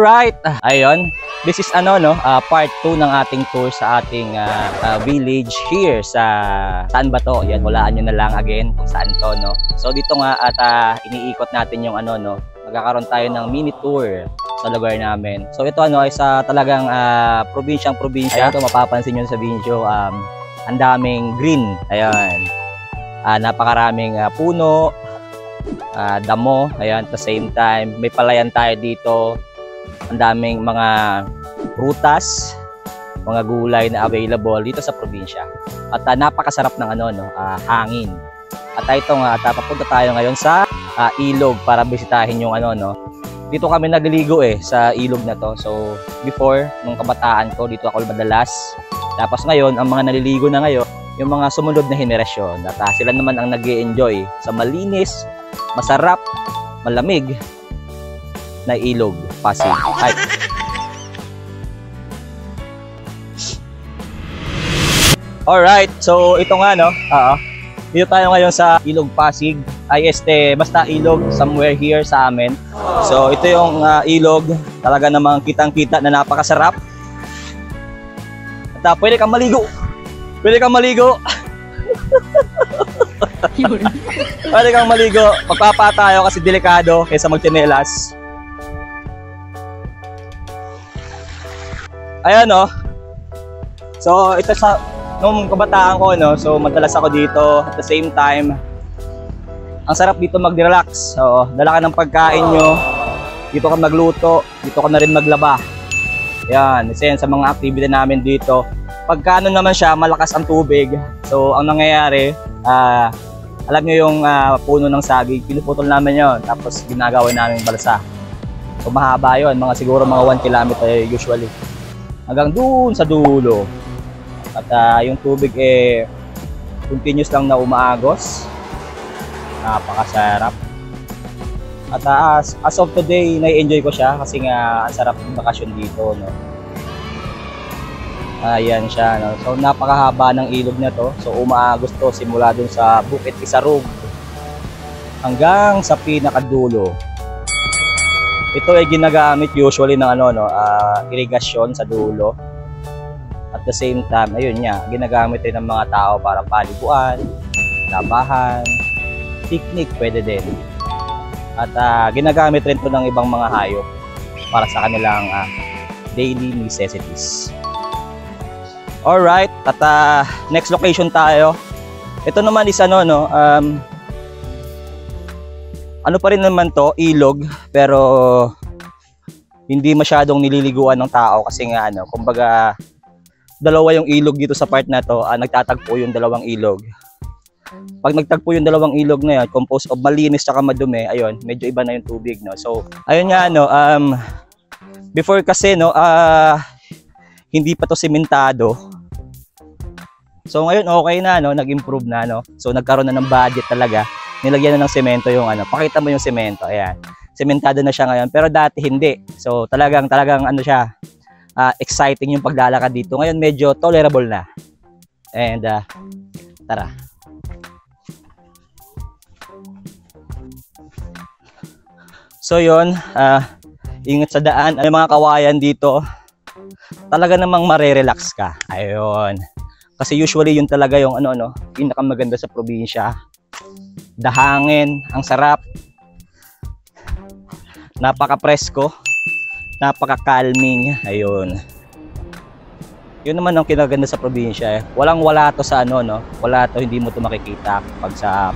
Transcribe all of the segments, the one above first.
Alright, ayun. This is part 2 ng ating tour sa ating village here sa saan ba to? Yan, hulaan nyo na lang again kung saan to, no? So dito nga at iniikot natin yung magkakaroon tayo ng mini tour sa lugar namin. So ito ay sa talagang probinsya. Ito mapapansin nyo sa video, ang daming green. Ayun. Napakaraming puno, damo, ayan, at the same time may palayan tayo dito. Ang daming mga prutas, mga gulay na available dito sa probinsya. At napakasarap ng hangin. At ito nga, papunta tayo ngayon sa ilog para bisitahin yung Dito kami nagliligo sa ilog na to. So before, nung kabataan ko, dito ako madalas. Tapos ngayon, ang mga naliligo na ngayon, yung mga sumunod na henerasyon. At sila naman ang nag-i-enjoy sa malinis, masarap, malamig na ilog, Pasig. Ay. Alright, so ito nga dito tayo ngayon sa ilog Pasig. Basta ilog somewhere here sa amin. So ito yung ilog, talaga namang kitang-kita na napakasarap. At pwede kang maligo. Pwede kang maligo. Pwede kang maligo. Magpapa tayo kasi delikado kaysa magtsinelas. Ayan So ito nung kabataan ko so madalas ako dito. At the same time, ang sarap dito mag-relax. So dala ka ng pagkain nyo, dito ka magluto, dito ka na rin maglaba. Yan, isa yan sa mga activity namin dito. Pagka naman siya, malakas ang tubig. So ang nangyayari, alam nyo yung puno ng saging, pinuputol namin yon, tapos ginagawin namin balsa. So mahaba yun, siguro mga 1 kilometer usually. Hanggang doon sa dulo. At yung tubig continuous lang na umaagos. Napakasarap. At as of today, nai-enjoy ko siya kasi nga ang sarap ng bakasyon dito, no. Ayan siya, no. So napakahaba ng ilog na to. So umaagos to simula dun sa Bukit Isarog hanggang sa pinakadulo. Ito ay ginagamit usually ng irigasyon sa dulo. At the same time, ayun nga, ginagamit din ng mga tao para paliguan, labahan, picnic pwede din. At ginagamit rin ito ng ibang mga hayop para sa kanilang daily necessities. Alright, at next location tayo. Ito naman is ano pa rin naman to, ilog, pero hindi masyadong nililiguan ng tao kasi nga kumbaga dalawa yung ilog dito sa part na to, nagtatagpo yung dalawang ilog. Pag nagtagpo yung dalawang ilog na yan, composed of malinis at madumi, ayun, medyo iba na yung tubig, no. So ayun nga before kasi hindi pa to sementado. So ngayon okay na, nag-improve na, So nagkaroon na ng budget talaga. Nilagyan na ng semento yung pakita mo yung semento, ayan. Sementado na siya ngayon, pero dati hindi. So talagang siya, exciting yung paglalakad dito. Ngayon medyo tolerable na. And tara. So yun, ingat sa daan. May mga kawayan dito. Talaga namang marerelax ka. Ayun. Kasi usually yun talaga yung pinakamaganda sa probinsya. Dahangin, ang sarap. Napaka-presko, napaka-calming. Ayun. Yun naman ang kinaganda sa probinsya. Walang-wala to sa wala to, hindi mo to makikita pag sa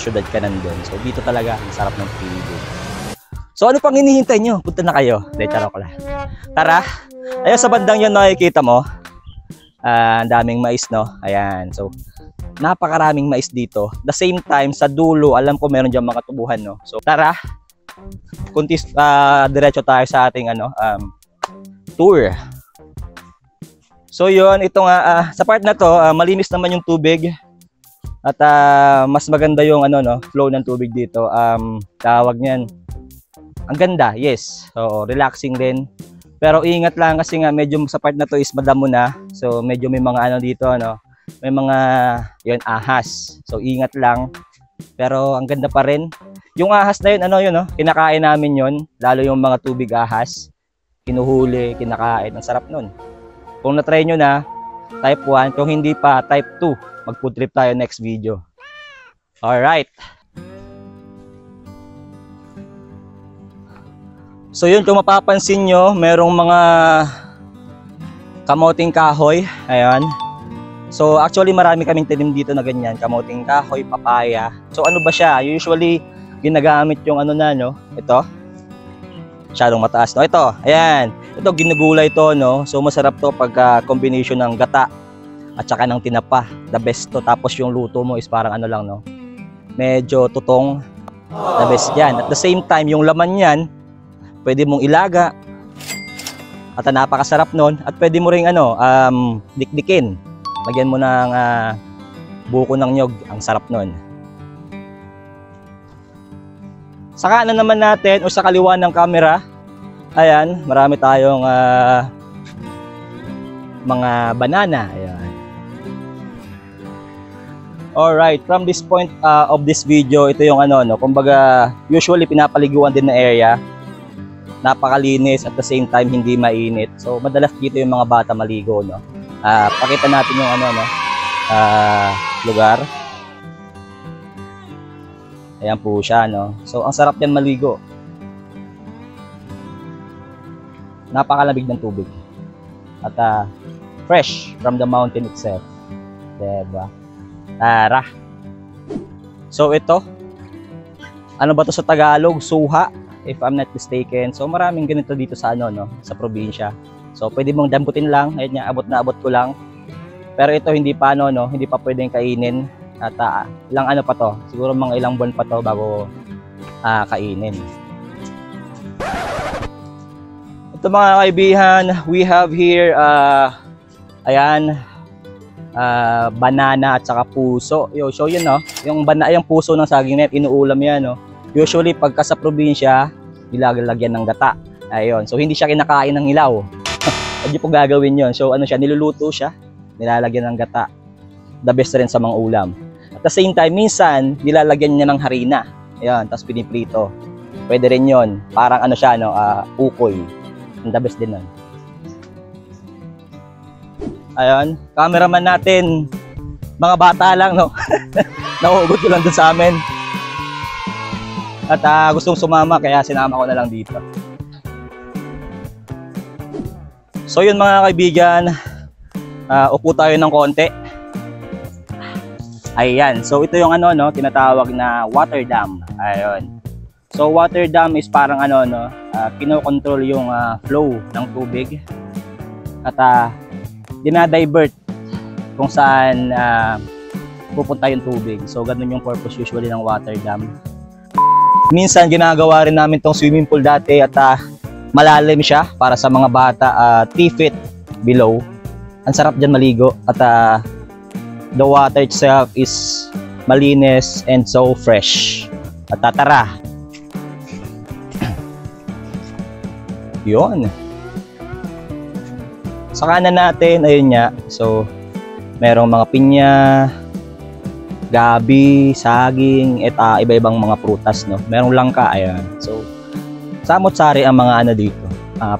syudad ka nandun. So dito talaga ang sarap ng feeling. So ano pang hinihintay nyo? Punta na kayo. Charot ko lang. Tara. Ayun sa bandang yun nakikita mo. Ang daming mais, no? Ayan. So napakaraming mais dito. The same time, sa dulo, alam ko meron dyan mga tubuhan, no? So tara. Diretso tayo sa ating tour. So yun, ito nga, sa part na to, malinis naman yung tubig. At mas maganda yung flow ng tubig dito. Tawag niyan, ang ganda, yes. So relaxing din. Pero ingat lang kasi nga medyo sa part na to is madamo na. So medyo may mga dito may mga ahas. So ingat lang. Pero ang ganda pa rin. Yung ahas na yun, ano yun, no? Kinakain namin yun. Lalo yung mga tubig ahas. Kinuhuli, kinakain. Ang sarap nun. Kung na-try nyo na, type 1. Kung hindi pa, type 2. Mag-food trip tayo next video. Alright. So yun, kung mapapansin nyo, merong mga kamoting kahoy. Ayan. So actually marami kaming tanim dito na ganyan. Kamoting kahoy, papaya. So ano ba siya? Usually, ginagamit yung ano na, no? Ito. Masyadong mataas, no? Ito, ayan. Ito, ginugulay to, no? So masarap to pagka combination ng gata at saka ng tinapa. The best to. Tapos yung luto mo is parang ano lang, no? Medyo tutong. The best yan. At the same time, yung laman yan, pwede mong ilaga. At napakasarap nun. At pwede mo ring ano, dikdikin. Lagyan mo ng buko ng nyog. Ang sarap nun. Sa kanan naman natin o sa kaliwa ng camera, ayan, marami tayong mga banana. Ayan. Alright, from this point of this video, ito yung ano, no, kumbaga usually pinapaliguan din na area. Napakalinis at the same time hindi mainit. So madalas dito yung mga bata maligo, no. Pakita natin yung ano, no, lugar. Ayan po siya, no. So ang sarap yan maligo. Napakalamig ng tubig. At fresh from the mountain itself. Diba? Tara. So ito, ano ba to sa Tagalog? Suha, if I'm not mistaken. So maraming ganito dito sa ano, no, sa probinsya. So pwede mong damputin lang. Ayun nga, abot na abot ko lang. Pero ito hindi pa ano, no, hindi pa pwedeng kainin. At ilang ano pa to? Siguro mga ilang buwan pa to bago kainin. Ito mga kaibigan, we have here ayan, banana at saka puso. So yun, no, yung puso ng saging net, inuulam yan, no. Usually pagka sa probinsya, nilalagyan ng gata. Ayun, so hindi siya kinakain ng hilaw. Hindi po gagawin yon. So ano siya, niluluto siya, nilalagyan ng gata. The best rin sa mga ulam. At the same time, minsan nilalagyan niya ng harina. Ayun, tapos piniprito. Pwede rin yon. Parang ano siya, no, ukoy. The best din nun. Ayun, cameraman natin, mga bata lang, no. Nahugot ko lang dun sa amin. At gustong sumama, kaya sinama ko na lang dito. So yun mga kaibigan, upo tayo ng konti. Ayan, so ito yung ano, no, tinatawag na water dam. Ayun. So water dam is parang ano, no, kinokontrol yung flow ng tubig. At dinadivert kung saan pupunta yung tubig. So ganun yung purpose usually ng water dam. Minsan ginagawa rin namin tong swimming pool dati at malalim siya para sa mga bata, 3 feet below. Ang sarap dyan maligo at the water itself is malinis and so fresh. At tara. Yun. Sa kanan natin, ayun nga. So, merong mga pinya, gabi, saging, at iba-ibang mga prutas, no. Merong langka, ayan. So, samot-sari ang mga ano dito,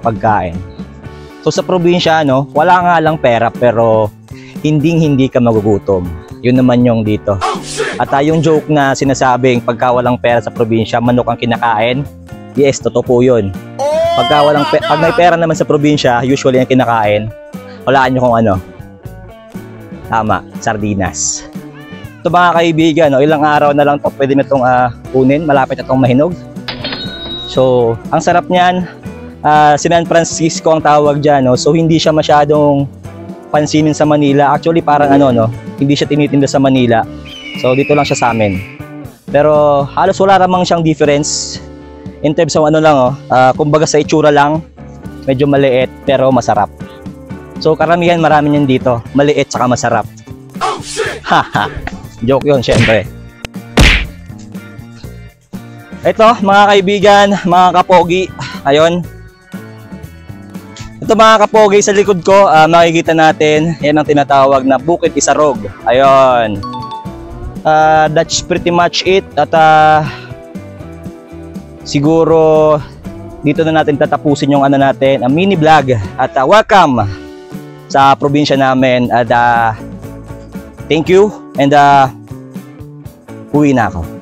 pagkain. So sa probinsya, no, wala nga lang pera pero hindi ka magugutom. Yun naman yung dito. At yung joke na sinasabing pagka walang pera sa probinsya, manok ang kinakain. Yes, totoo po yun. Pag may pera naman sa probinsya, usually ang kinakain, walaan nyo kung ano. Tama, sardinas. Ito mga kaibigan, no, ilang araw na lang to pwede na itong kunin, malapit na itong mahinog. So, ang sarap niyan, San Francisco ang tawag dyan, no? So hindi siya masyadong pansinin sa Manila. Actually parang ano, no, hindi siya tinitinda sa Manila. So dito lang siya sa amin. Pero halos wala namang siyang difference in terms of ano lang, oh, kumbaga sa itsura lang, medyo maliit pero masarap. So karamihan marami niyan dito, maliit saka masarap. Haha, joke yun syempre. Ito mga kaibigan, mga kapogi, ayun. Ito mga kapogi sa likod ko, makikita natin, yan ang tinatawag na Bukid Isarog. Ayun. that's pretty much it. At siguro dito na natin tatapusin yung natin, mini vlog. At welcome sa probinsya namin. At thank you, and uwi na ako.